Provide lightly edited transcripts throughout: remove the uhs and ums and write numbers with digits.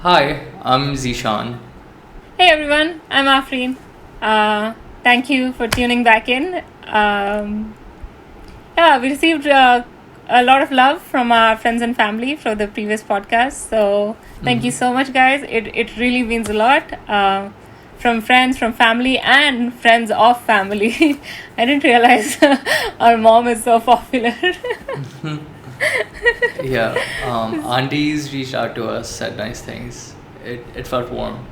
Hi, I'm Zeeshan. Hey everyone, I'm Afreen. Thank you for tuning back in. We received a lot of love from our friends and family for the previous podcast. So thank you so much, guys. It really means a lot. From friends, from family, and friends of family. I didn't realize our mom is so popular. Yeah, aunties reached out to us, said nice things. It felt warm.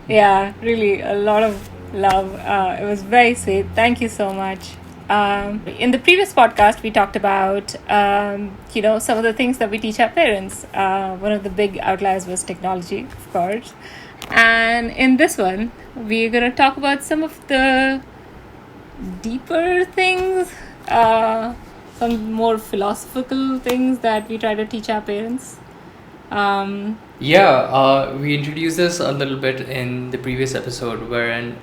Yeah, really, a lot of love. It was very sweet. Thank you so much. In the previous podcast, we talked about, some of the things that we teach our parents. One of the big outliers was technology, of course. And in this one, we're going to talk about some of the deeper things, some more philosophical things that we try to teach our parents. Yeah, we introduced this a little bit in the previous episode, wherein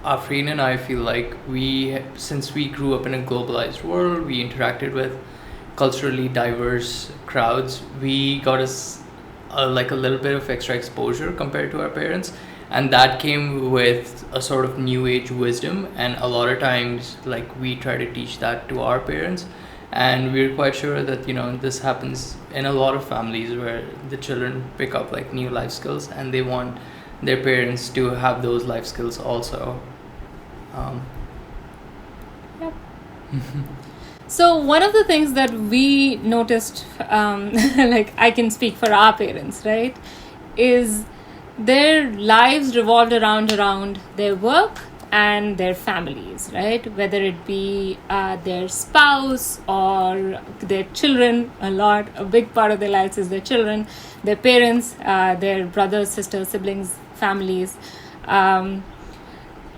Afreen and I feel like since we grew up in a globalized world, we interacted with culturally diverse crowds. We got like a little bit of extra exposure compared to our parents, and that came with a sort of new age wisdom. And a lot of times, like we try to teach that to our parents, and we're quite sure that this happens in a lot of families where the children pick up like new life skills and they want their parents to have those life skills also. um, Yep. So one of the things that we noticed, like I can speak for our parents, right, is their lives revolved around their work and their families, right? Whether it be their spouse or their children, a big part of their lives is their children, their parents, their brothers, sisters, siblings, families. Um,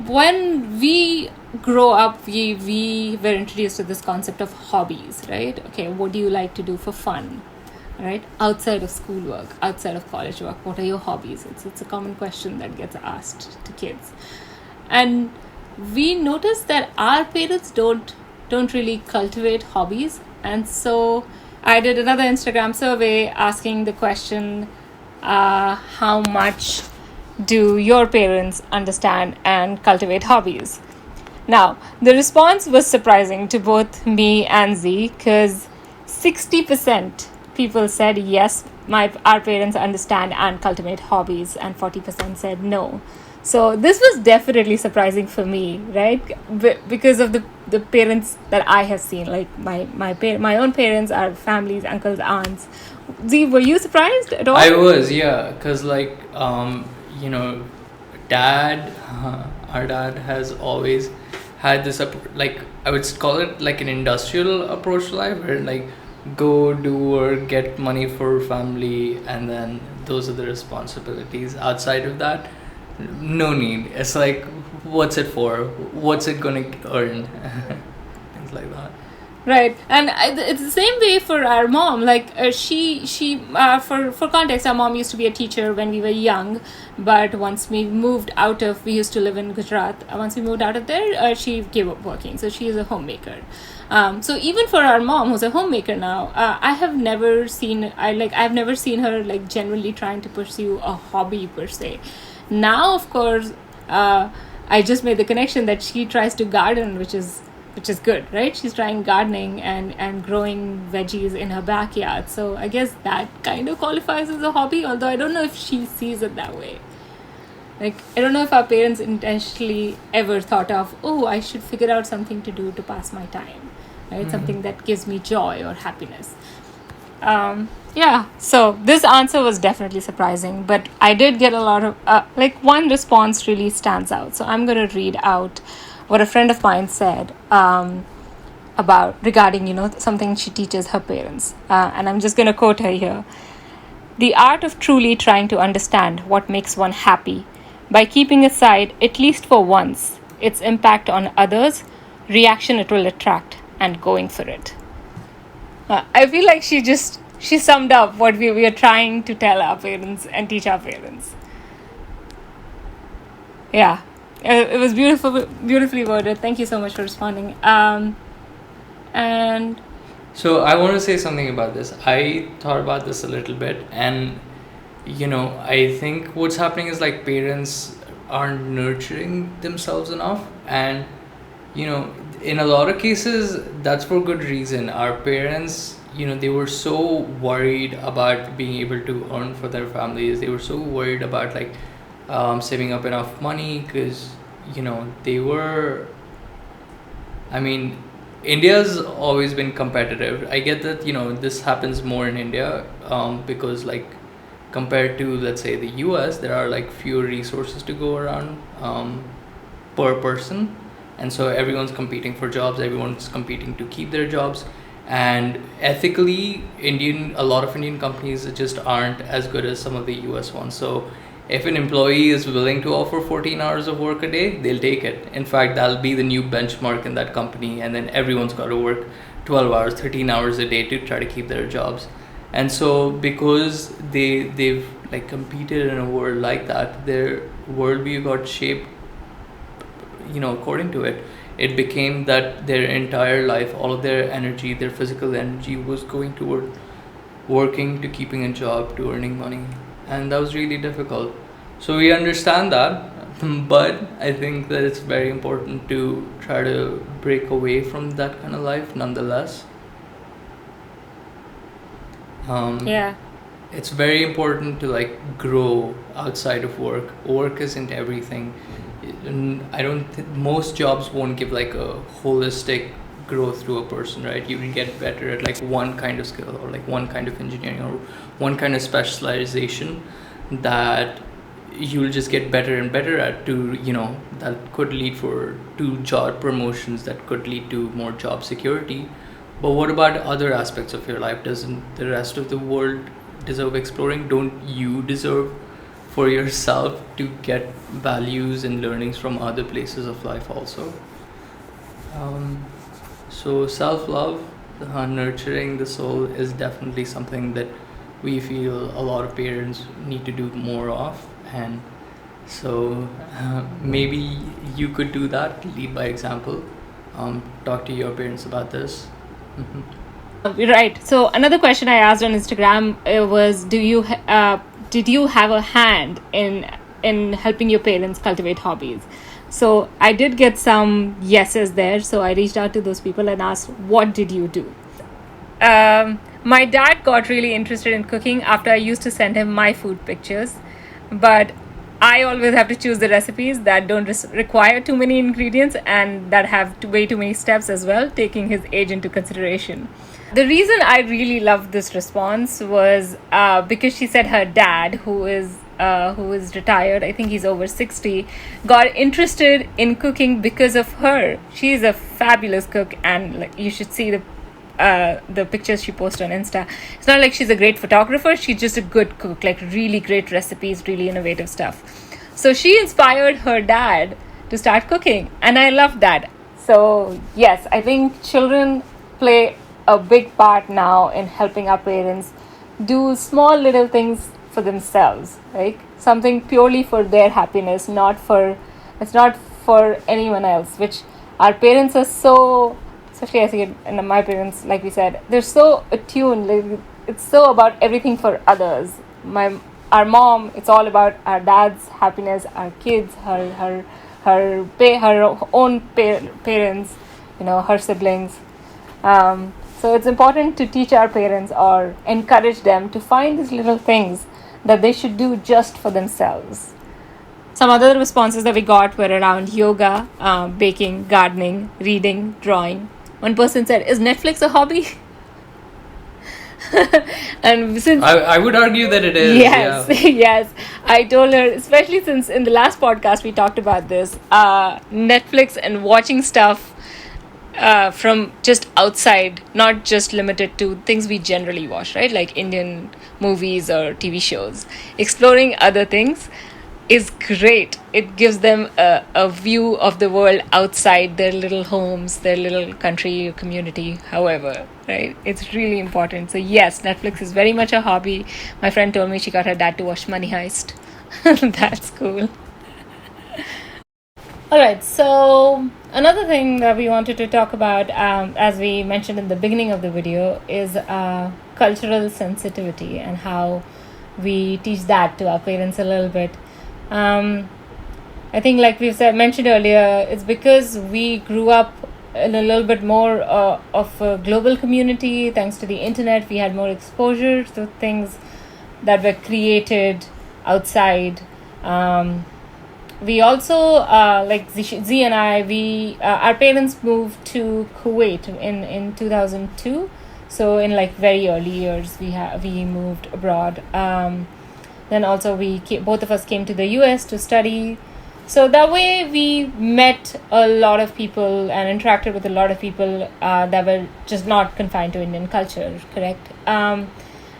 when we grow up, we were introduced to this concept of hobbies, right? Okay, what do you like to do for fun, right? Outside of schoolwork, outside of college work, what are your hobbies? It's a common question that gets asked to kids. And we notice that our parents don't really cultivate hobbies. And so I did another Instagram survey asking the question, how much do your parents understand and cultivate hobbies? Now, the response was surprising to both me and Z, because 60% people said yes, our parents understand and cultivate hobbies, and 40% said no. So this was definitely surprising for me, right? Because of the parents that I have seen, like my own parents, our families, uncles, aunts. Z, were you surprised at all? I was, yeah, because like you know dad our dad has always had this like I would call it like an industrial approach to life, where like go do or get money for family, and then those are the responsibilities. Outside of that, no need. It's like, what's it for? What's it gonna earn? Things like that. Right, and it's the same way for our mom. Like she for context, our mom used to be a teacher when we were young, but once we moved out of, we used to live in Gujarat. Once we moved out of there, she gave up working, so she is a homemaker. So even for our mom, who's a homemaker now, I've never seen her like generally trying to pursue a hobby per se. Now, of course, I just made the connection that she tries to garden, which is good, right? She's trying gardening and growing veggies in her backyard. So I guess that kind of qualifies as a hobby, although I don't know if she sees it that way. Like, I don't know if our parents intentionally ever thought of, oh, I should figure out something to do to pass my time, right? Something that gives me joy or happiness. So this answer was definitely surprising, but I did get a lot of, one response really stands out. So I'm going to read out what a friend of mine said about regarding, something she teaches her parents. And I'm just going to quote her here. The art of truly trying to understand what makes one happy by keeping aside, at least for once, its impact on others, reaction it will attract, and going for it. I feel like she summed up what we are trying to tell our parents and teach our parents. Yeah, it was beautifully worded. Thank you so much for responding. And So I want to say something about this. I thought about this a little bit, and I think what's happening is like parents aren't nurturing themselves enough, and you know, in a lot of cases, that's for good reason. Our parents, they were so worried about being able to earn for their families. They were so worried about like saving up enough money because, they were, I mean, India's always been competitive. I get that, this happens more in India because, like, compared to, let's say, the US, there are like fewer resources to go around per person. And so everyone's competing for jobs, everyone's competing to keep their jobs. And ethically, a lot of Indian companies just aren't as good as some of the US ones. So if an employee is willing to offer 14 hours of work a day, they'll take it. In fact, that'll be the new benchmark in that company. And then everyone's got to work 12 hours, 13 hours a day to try to keep their jobs. And so because they've like competed in a world like that, their worldview got shaped, according to it. It became that their entire life, all of their energy, their physical energy was going toward working, to keeping a job, to earning money. And that was really difficult. So we understand that, but I think that it's very important to try to break away from that kind of life nonetheless. Yeah. It's very important to like grow outside of work. Work isn't everything. I don't think most jobs won't give like a holistic growth to a person, right? You will get better at like one kind of skill or like one kind of engineering or one kind of specialization that you'll just get better and better at, to that could lead to job promotions, that could lead to more job security. But what about other aspects of your life? Doesn't the rest of the world deserve exploring? Don't you deserve for yourself to get values and learnings from other places of life also? Um, so self-love, nurturing the soul, is definitely something that we feel a lot of parents need to do more of. And so maybe you could do that, lead by example. Talk to your parents about this. Right. So another question I asked on Instagram was, did you have a hand in helping your parents cultivate hobbies? So I did get some yeses there. So I reached out to those people and asked, what did you do? My dad got really interested in cooking after I used to send him my food pictures, but I always have to choose the recipes that don't require too many ingredients and that have way too many steps as well, taking his age into consideration. The reason I really loved this response was because she said her dad, who is retired, I think he's over 60, got interested in cooking because of her. She's a fabulous cook, and like, you should see the pictures she posts on Insta. It's not like she's a great photographer, she's just a good cook, like really great recipes, really innovative stuff. So she inspired her dad to start cooking, and I love that. So yes, I think children play a big part now in helping our parents do small little things for themselves, right? Something purely for their happiness, it's not for anyone else, which our parents are so, especially I see it in my parents, like we said, they're so attuned. Like, it's so about everything for others. Our mom, it's all about our dad's happiness, our kids, her own parents, her siblings. So it's important to teach our parents or encourage them to find these little things that they should do just for themselves. Some other responses that we got were around yoga, baking, gardening, reading, drawing. One person said, "Is Netflix a hobby?" And since I would argue that it is. yes, Yeah. yes, I told her, especially since in the last podcast we talked about this, Netflix and watching stuff from just outside, not just limited to things we generally watch, right? Like Indian movies or TV shows. Exploring other things is great. It gives them a view of the world outside their little homes, their little country, community, however, right? It's really important. So yes, Netflix is very much a hobby. My friend told me she got her dad to watch Money Heist. That's cool. All right, so another thing that we wanted to talk about, as we mentioned in the beginning of the video, is cultural sensitivity and how we teach that to our parents a little bit. I think, like we've mentioned earlier, it's because we grew up in a little bit more of a global community. Thanks to the internet, we had more exposure to things that were created outside. We also, like Z and I, our parents moved to Kuwait in 2002. So in like very early years, we moved abroad. Then also both of us came to the US to study. So that way we met a lot of people and interacted with a lot of people that were just not confined to Indian culture, correct? And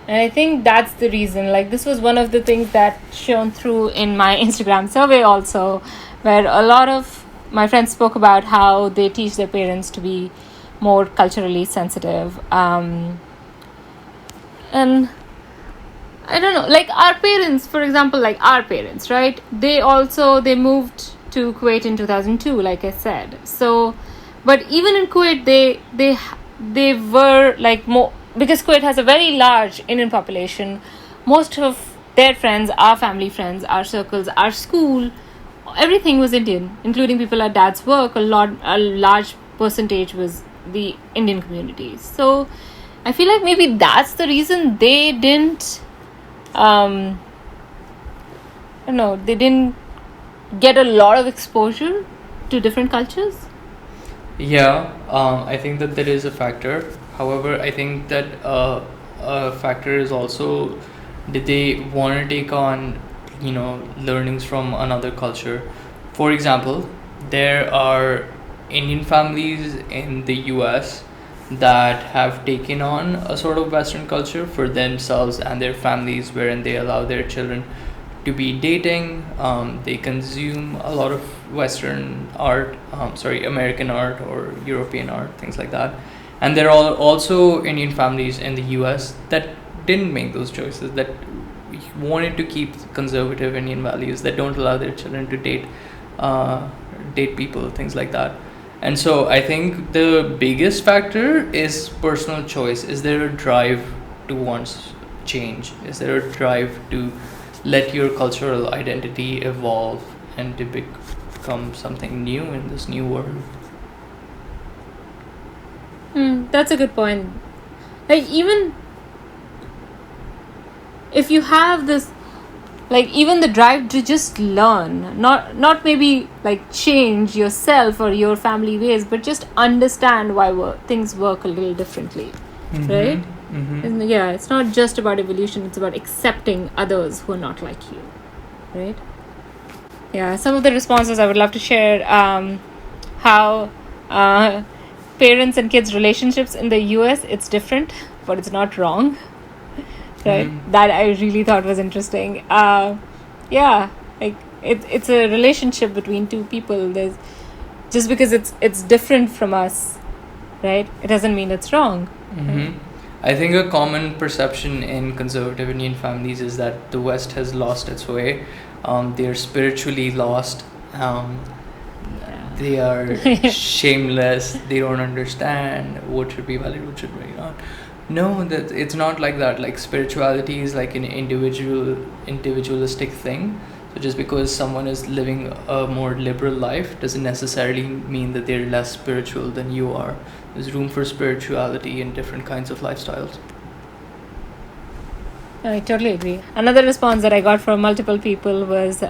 I think that's the reason. Like, this was one of the things that shone through in my Instagram survey also, where a lot of my friends spoke about how they teach their parents to be more culturally sensitive. And I don't know, like our parents, for example, like our parents, right? They moved to Kuwait in 2002, like I said. So, but even in Kuwait, they were like more, because Kuwait has a very large Indian population. Most of their friends, our family friends, our circles, our school, everything was Indian, including people at dad's work. A large percentage was the Indian community. So I feel like maybe that's the reason they didn't I don't know, they didn't get a lot of exposure to different cultures. Yeah, I think that is a factor. However, I think that a factor is also, did they want to take on, learnings from another culture? For example, there are Indian families in the US that have taken on a sort of Western culture for themselves and their families, wherein they allow their children to be dating. They consume a lot of Western art, American art or European art, things like that. And there are also Indian families in the US that didn't make those choices, that wanted to keep conservative Indian values, that don't allow their children to date people, things like that. And so I think the biggest factor is personal choice. Is there a drive to want change? Is there a drive to let your cultural identity evolve and to become something new in this new world? That's a good point. Like, even if you have this, like, even the drive to just learn, not maybe like change yourself or your family ways, but just understand why things work a little differently, right? And yeah, it's not just about evolution, it's about accepting others who are not like you, right? Yeah, some of the responses I would love to share, how parents and kids relationships in the US, it's different, but it's not wrong, right? That I really thought was interesting. Yeah, like it's a relationship between two people. There's, just because it's different from us, right, it doesn't mean it's wrong. Right? I think a common perception in conservative Indian families is that the West has lost its way. They're spiritually lost. They are shameless. They don't understand what should be valid, what should be not. No, that it's not like that. Like, spirituality is like an individualistic thing. So just because someone is living a more liberal life doesn't necessarily mean that they're less spiritual than you are. There's room for spirituality in different kinds of lifestyles. I totally agree. Another response that I got from multiple people was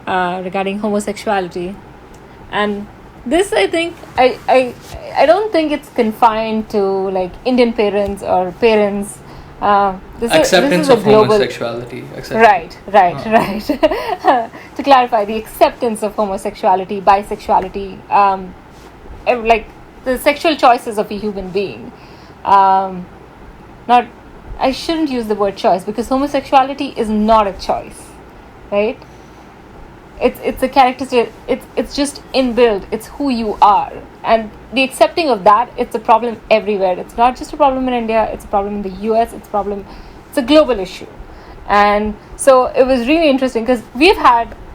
regarding homosexuality. And this, I think, I don't think it's confined to like Indian parents or parents. Acceptance of homosexuality. Right. To clarify, the acceptance of homosexuality, bisexuality, like the sexual choices of a human being. Not, I shouldn't use the word choice, because homosexuality is not a choice, right? It's a characteristic. It's just inbuilt. It's who you are, and the accepting of that, it's a problem everywhere. It's not just a problem in India. It's a problem in the US. It's a global issue, and so it was really interesting because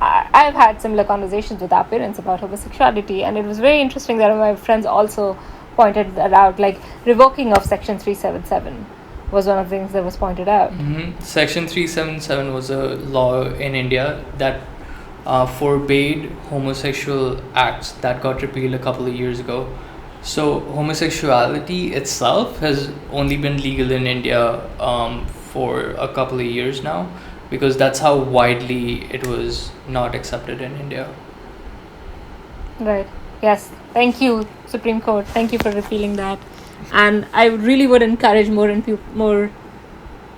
I've had similar conversations with our parents about homosexuality, and it was very interesting that my friends also pointed that out, like revoking of Section 377. was one of the things that was pointed out. Section 377 was a law in India that forbade homosexual acts that got repealed a couple of years ago. So homosexuality itself has only been legal in India for a couple of years now, because that's how widely it was not accepted in India. Right. Yes. Thank you, Supreme Court. Thank you for repealing that. And I really would encourage more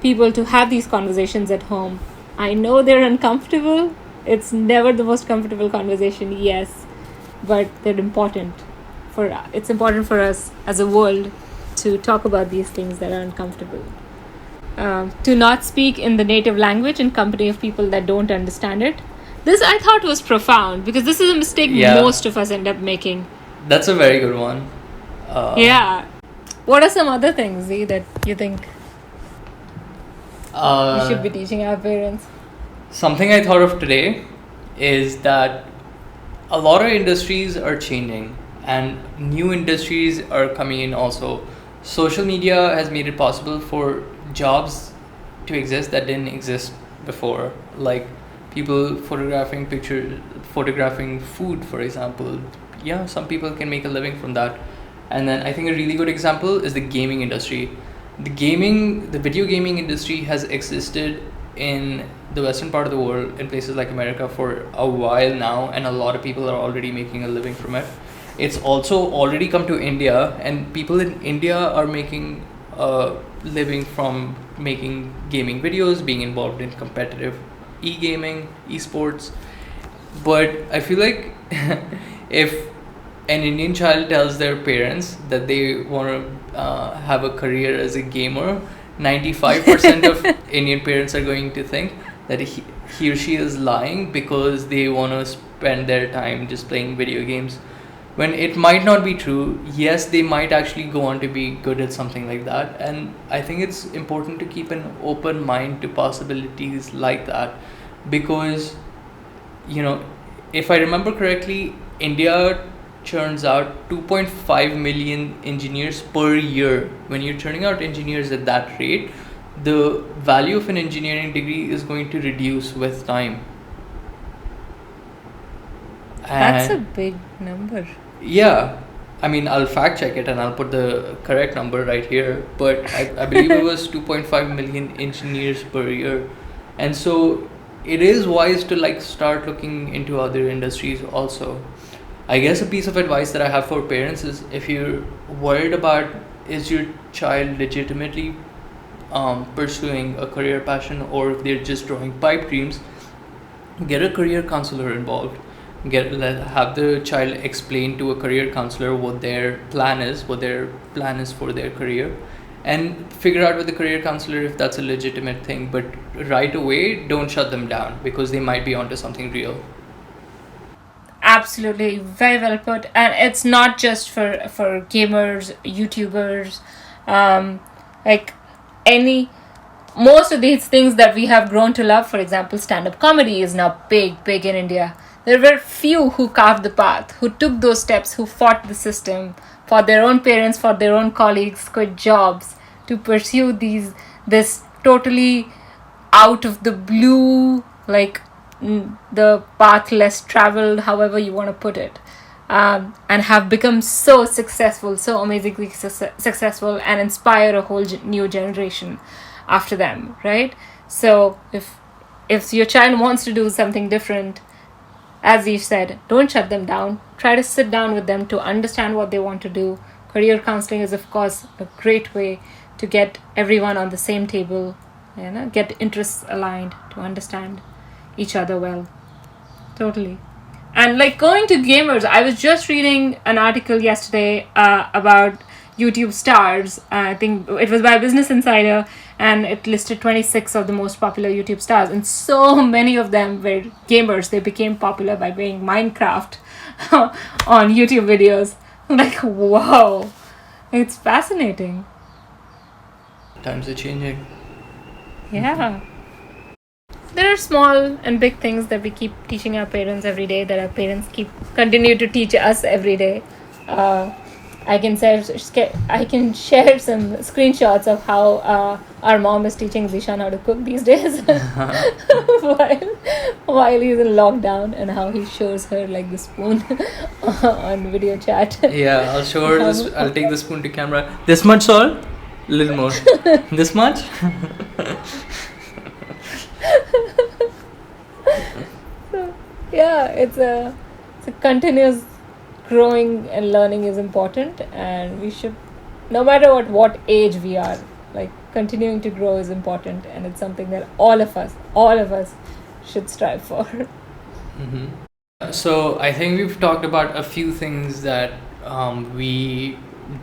people to have these conversations at home. I know they're uncomfortable. It's never the most comfortable conversation, yes, but they're important. It's important for us as a world to talk about these things that are uncomfortable. To not speak in the native language in company of people that don't understand it. This I thought was profound, because this is a mistake most of us end up making. That's a very good one. Yeah. What are some other things, Z, that you think we should be teaching our parents? Something I thought of today is that a lot of industries are changing and new industries are coming in also. Social media has made it possible for jobs to exist that didn't exist before, like people photographing food, for example. Yeah, some people can make a living from that. And then I think a really good example is the gaming industry. The video gaming industry has existed in the western part of the world, in places like America, for a while now, and a lot of people are already making a living from it. It's also already come to India, and people in India are making a living from making gaming videos, being involved in competitive e-gaming, esports. But I feel like if an Indian child tells their parents that they want to have a career as a gamer, 95% of Indian parents are going to think that he or she is lying, because they want to spend their time just playing video games. When it might not be true. Yes, they might actually go on to be good at something like that. And I think it's important to keep an open mind to possibilities like that, because, if I remember correctly, India churns out 2.5 million engineers per year. When you're churning out engineers at that rate, the value of an engineering degree is going to reduce with time. That's a big number. Yeah. I mean, I'll fact check it and I'll put the correct number right here. But I believe it was 2.5 million engineers per year. And so it is wise to start looking into other industries also. I guess a piece of advice that I have for parents is, if you're worried about is your child legitimately pursuing a career passion, or if they're just drawing pipe dreams, get a career counselor involved. Have the child explain to a career counselor what their plan is for their career, and figure out with the career counselor if that's a legitimate thing. But right away, don't shut them down, because they might be onto something real. Absolutely, very well put. And it's not just for gamers, YouTubers, most of these things that we have grown to love. For example, stand-up comedy is now big in India. There were few who carved the path, who took those steps, who fought the system for their own parents, for their own colleagues, quit jobs to pursue this totally out of the blue, the path less traveled, however you want to put it, and have become so successful, so amazingly successful, and inspire a whole new generation after them, right? So if your child wants to do something different, as you said, don't shut them down. Try to sit down with them to understand what they want to do. Career counseling is, of course, a great way to get everyone on the same table, get interests aligned, to understand each other well. Totally. And going to gamers, I was just reading an article yesterday about YouTube stars. I think it was by Business Insider, and it listed 26 of the most popular YouTube stars, and so many of them were gamers. They became popular by playing Minecraft on YouTube videos. I'm like, whoa, it's fascinating. Times are changing. Yeah. There are small and big things that we keep teaching our parents every day, that our parents continue to teach us every day. I can share some screenshots of how our mom is teaching Zeeshan how to cook these days while he's in lockdown, and how he shows her like the spoon on video chat. Yeah, I'll show her this. I'll take the spoon to camera. This much salt, a little more. This much. So, yeah, it's a continuous growing and learning is important, and we should, no matter what age we are, like continuing to grow is important, and it's something that all of us should strive for. Mm-hmm. So I think we've talked about a few things that we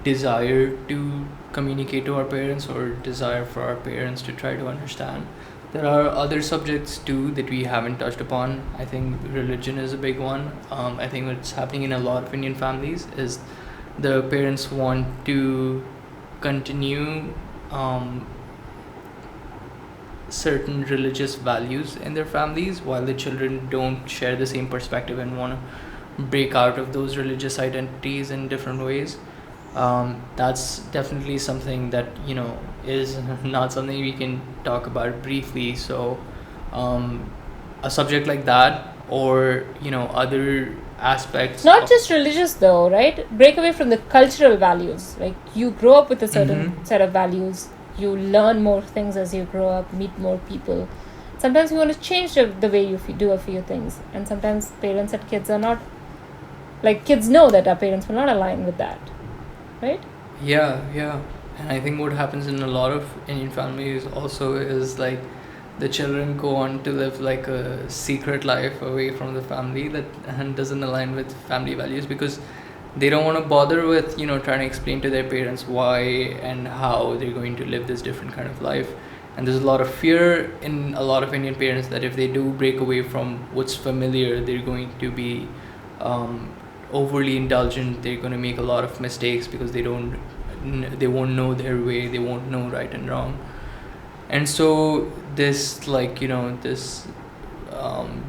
desire to communicate to our parents, or desire for our parents to try to understand. There are other subjects too that we haven't touched upon. I think religion is a big one. I think what's happening in a lot of Indian families is the parents want to continue certain religious values in their families, while the children don't share the same perspective and want to break out of those religious identities in different ways. That's definitely something that is not something we can talk about briefly. So a subject like that, or other aspects Not just religious though, right? Break away from the cultural values. Like, you grow up with a certain set of values, you learn more things as you grow up, meet more people. Sometimes you want to change the way you do a few things, and sometimes parents and kids are not, like, kids know that our parents will not align with that, right? Yeah. And I think what happens in a lot of Indian families also is, like, the children go on to live like a secret life away from the family that and doesn't align with family values, because they don't want to bother with trying to explain to their parents why and how they're going to live this different kind of life. And there's a lot of fear in a lot of Indian parents that if they do break away from what's familiar, they're going to be overly indulgent. They're going to make a lot of mistakes because they won't know their way, they won't know right and wrong. And so this, like,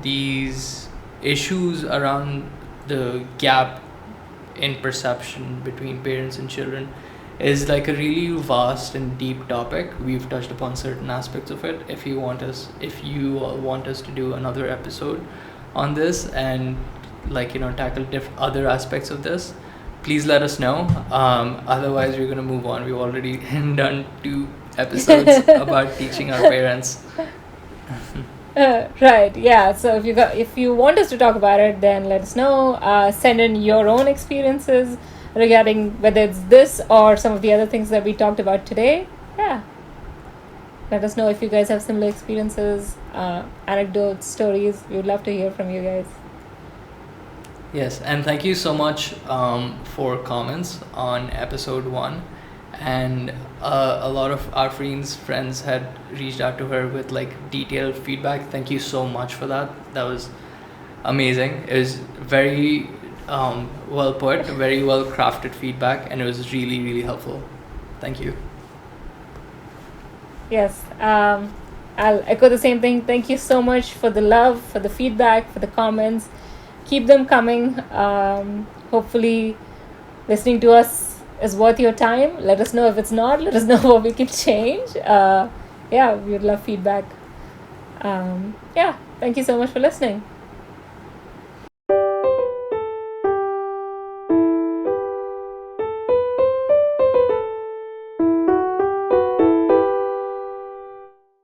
these issues around the gap in perception between parents and children is like a really vast and deep topic. We've touched upon certain aspects of it. If you all want us to do another episode on this and, like, tackle other aspects of this, please let us know. Otherwise we're going to move on. We've already done 2 episodes about teaching our parents. Right, yeah. So if you want us to talk about it, then let us know. Send in your own experiences regarding whether it's this or some of the other things that we talked about today. Yeah. Let us know if you guys have similar experiences, anecdotes, stories. We would love to hear from you guys. Yes, and thank you so much for comments on episode 1. And a lot of Afreen's friends had reached out to her with, like, detailed feedback. Thank you so much for that. That was amazing. It was very well put, very well crafted feedback, and it was really, really helpful. Thank you. Yes, I'll echo the same thing. Thank you so much for the love, for the feedback, for the comments. Keep them coming. Hopefully listening to us is worth your time. Let us know if it's not. Let us know what we can change. Yeah, we would love feedback. Yeah, thank you so much for listening.